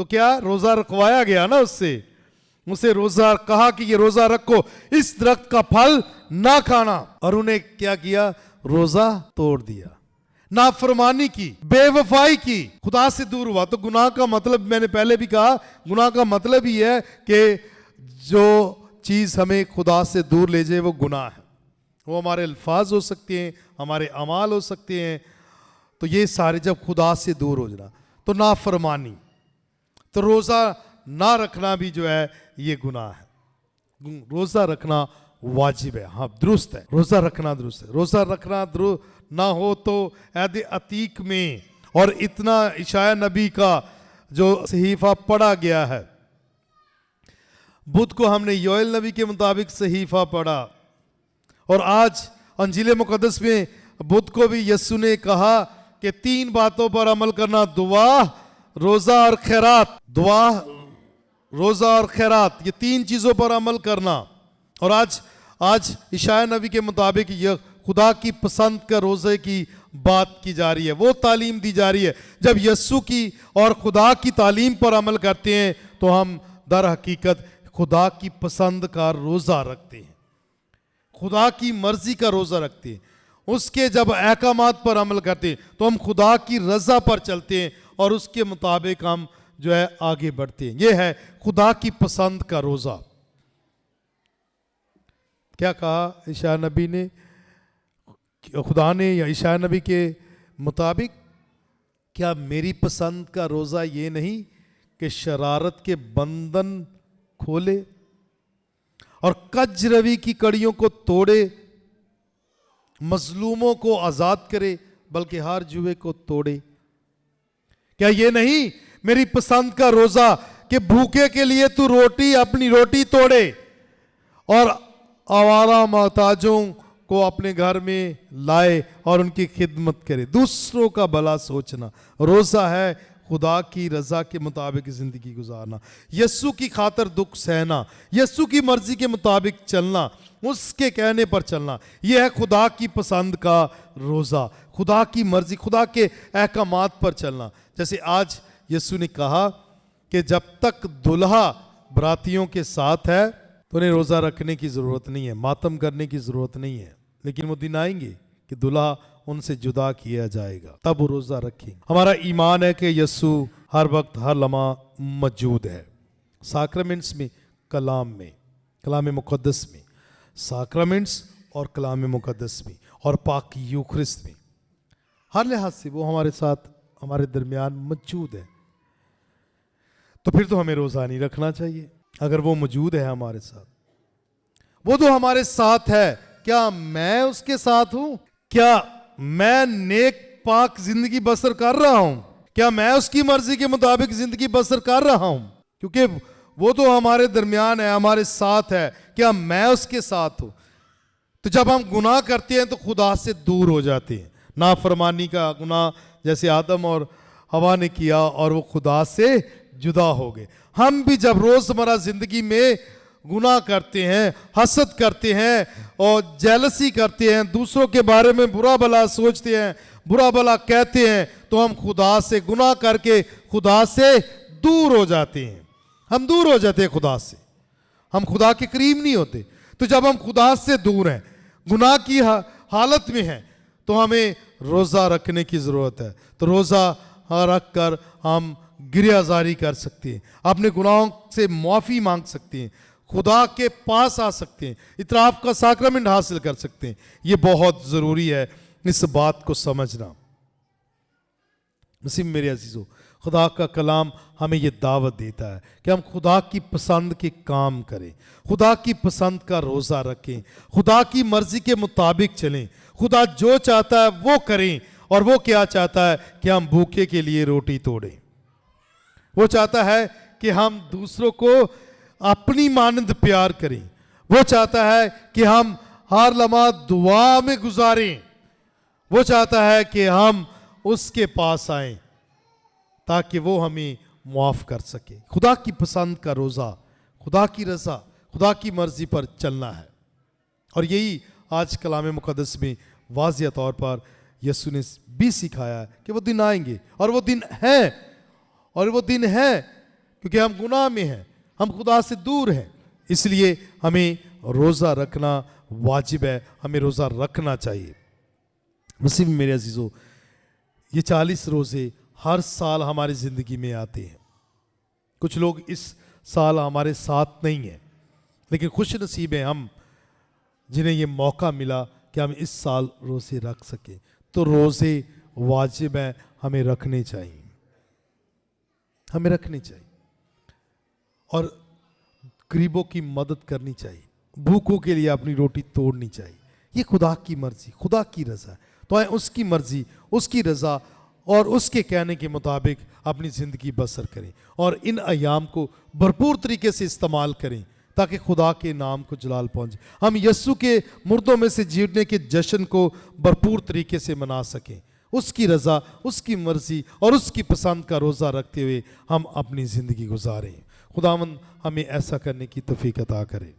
تو کیا روزہ رکھوایا گیا نا اسے روزہ کہا کہ یہ روزہ رکھو، اس درخت کا پھل نہ کھانا، اور انہیں کیا کیا؟ روزہ توڑ دیا، نافرمانی کی، بے وفائی کی، خدا سے دور ہوا۔ تو گناہ کا مطلب میں نے پہلے بھی کہا، گناہ کا مطلب ہی ہے کہ جو چیز ہمیں خدا سے دور لے جائے وہ گناہ ہے۔ وہ ہمارے الفاظ ہو سکتے ہیں، ہمارے اعمال ہو سکتے ہیں، تو یہ سارے جب خدا سے دور ہو جانا تو نافرمانی، تو روزہ نہ رکھنا بھی جو ہے یہ گناہ ہے۔ روزہ رکھنا واجب ہے، ہاں درست ہے، روزہ رکھنا درست ہے۔ روزہ رکھنا نہ ہو تو عہد عتیق میں اور اتنا اشعیا نبی کا جو صحیفہ پڑھا گیا ہے، بدھ کو ہم نے یوئیل نبی کے مطابق صحیفہ پڑھا، اور آج انجیل مقدس میں بدھ کو بھی یسوع نے کہا کہ 3 باتوں پر عمل کرنا، دعا، روزہ اور خیرات۔ دعا، روزہ اور خیرات، یہ 3 چیزوں پر عمل کرنا۔ اور آج اشعیا نبی کے مطابق یہ خدا کی پسند کا روزے کی بات کی جا رہی ہے، وہ تعلیم دی جا رہی ہے۔ جب یسوع کی اور خدا کی تعلیم پر عمل کرتے ہیں تو ہم در حقیقت خدا کی پسند کا روزہ رکھتے ہیں، خدا کی مرضی کا روزہ رکھتے ہیں۔ اس کے جب احکامات پر عمل کرتے ہیں تو ہم خدا کی رضا پر چلتے ہیں اور اس کے مطابق ہم جو ہے آگے بڑھتے ہیں۔ یہ ہے خدا کی پسند کا روزہ۔ کیا کہا عیسیٰ نبی نے؟ خدا نے یا عیسیٰ نبی کے مطابق، کیا میری پسند کا روزہ یہ نہیں کہ شرارت کے بندھن کھولے اور کج روی کی کڑیوں کو توڑے، مظلوموں کو آزاد کرے، بلکہ ہر جوئے کو توڑے؟ کیا یہ نہیں میری پسند کا روزہ کہ بھوکے کے لیے تو اپنی روٹی توڑے اور آوارہ محتاجوں کو اپنے گھر میں لائے اور ان کی خدمت کرے؟ دوسروں کا بھلا سوچنا روزہ ہے، خدا کی رضا کے مطابق زندگی گزارنا، یسوع کی خاطر دکھ سہنا، یسوع کی مرضی کے مطابق چلنا، اس کے کہنے پر چلنا، یہ ہے خدا کی پسند کا روزہ، خدا کی مرضی، خدا کے احکامات پر چلنا۔ جیسے آج یسوع نے کہا کہ جب تک دلہا براتیوں کے ساتھ ہے تو انہیں روزہ رکھنے کی ضرورت نہیں ہے، ماتم کرنے کی ضرورت نہیں ہے، لیکن وہ دن آئیں گے کہ دلہا ان سے جدا کیا جائے گا، تب وہ روزہ رکھیں۔ ہمارا ایمان ہے کہ یسوع ہر وقت ہر لمحہ موجود ہے، ساکرمنٹس میں، کلام مقدس میں، ساکرمنٹس اور کلام مقدس میں اور پاک یوخرست میں، ہر لحاظ سے وہ ہمارے ساتھ، ہمارے درمیان موجود ہے۔ تو پھر تو ہمیں روزہ نہیں رکھنا چاہیے اگر وہ موجود ہے ہمارے ساتھ۔ وہ تو ہمارے ساتھ ہے، کیا میں اس کے ساتھ ہوں؟ کیا میں نیک پاک زندگی بسر کر رہا ہوں؟ کیا میں اس کی مرضی کے مطابق زندگی بسر کر رہا ہوں؟ کیونکہ وہ تو ہمارے درمیان ہے، ہمارے ساتھ ہے، کیا میں اس کے ساتھ ہوں؟ تو جب ہم گناہ کرتے ہیں تو خدا سے دور ہو جاتے ہیں۔ نافرمانی کا گناہ جیسے آدم اور حوا نے کیا اور وہ خدا سے جدا ہو گئے، ہم بھی جب روزمرہ زندگی میں گناہ کرتے ہیں، حسد کرتے ہیں اور جیلسی کرتے ہیں، دوسروں کے بارے میں برا بھلا سوچتے ہیں، برا بھلا کہتے ہیں، تو ہم خدا سے گناہ کر کے خدا سے دور ہو جاتے ہیں۔ ہم دور ہو جاتے ہیں خدا سے، ہم خدا کے قریب نہیں ہوتے۔ تو جب ہم خدا سے دور ہیں، گناہ کی حالت میں ہیں، تو ہمیں روزہ رکھنے کی ضرورت ہے۔ تو روزہ رکھ کر ہم گریہ زاری کر سکتے ہیں، اپنے گناہوں سے معافی مانگ سکتے ہیں، خدا کے پاس آ سکتے ہیں، اعتراف کا ساکرمنٹ حاصل کر سکتے ہیں۔ یہ بہت ضروری ہے اس بات کو سمجھنا۔ مسیح میرے عزیزو، خدا کا کلام ہمیں یہ دعوت دیتا ہے کہ ہم خدا کی پسند کے کام کریں، خدا کی پسند کا روزہ رکھیں، خدا کی مرضی کے مطابق چلیں، خدا جو چاہتا ہے وہ کریں۔ اور وہ کیا چاہتا ہے؟ کہ ہم بھوکے کے لیے روٹی توڑیں، وہ چاہتا ہے کہ ہم دوسروں کو اپنی مانند پیار کریں، وہ چاہتا ہے کہ ہم ہر لمحہ دعا میں گزاریں، وہ چاہتا ہے کہ ہم اس کے پاس آئیں تاکہ وہ ہمیں معاف کر سکے۔ خدا کی پسند کا روزہ، خدا کی رضا، خدا کی مرضی پر چلنا ہے۔ اور یہی آج کلام مقدس میں واضح طور پر یسوع نے بھی سکھایا ہے کہ وہ دن آئیں گے، اور وہ دن ہے، اور وہ دن ہے کیونکہ ہم گناہ میں ہیں، ہم خدا سے دور ہیں، اس لیے ہمیں روزہ رکھنا واجب ہے، ہمیں روزہ رکھنا چاہیے۔ مسیح میں میرے عزیزو، یہ 40 روزے ہر سال ہماری زندگی میں آتے ہیں۔ کچھ لوگ اس سال ہمارے ساتھ نہیں ہیں، لیکن خوش نصیب ہیں ہم جنہیں یہ موقع ملا کہ ہم اس سال روزے رکھ سکیں۔ تو روزے واجب ہیں، ہمیں رکھنے چاہیے، ہمیں رکھنے چاہیے، اور غریبوں کی مدد کرنی چاہیے، بھوکوں کے لیے اپنی روٹی توڑنی چاہیے۔ یہ خدا کی مرضی، خدا کی رضا ہے، تو آئیں اس کی مرضی، اس کی رضا اور اس کے کہنے کے مطابق اپنی زندگی بسر کریں، اور ان ایام کو بھرپور طریقے سے استعمال کریں تاکہ خدا کے نام کو جلال پہنچے، ہم یسوع کے مردوں میں سے جینے کے جشن کو بھرپور طریقے سے منا سکیں۔ اس کی رضا، اس کی مرضی اور اس کی پسند کا روزہ رکھتے ہوئے ہم اپنی زندگی گزاریں۔ خداوند ہمیں ایسا کرنے کی توفیق عطا کرے۔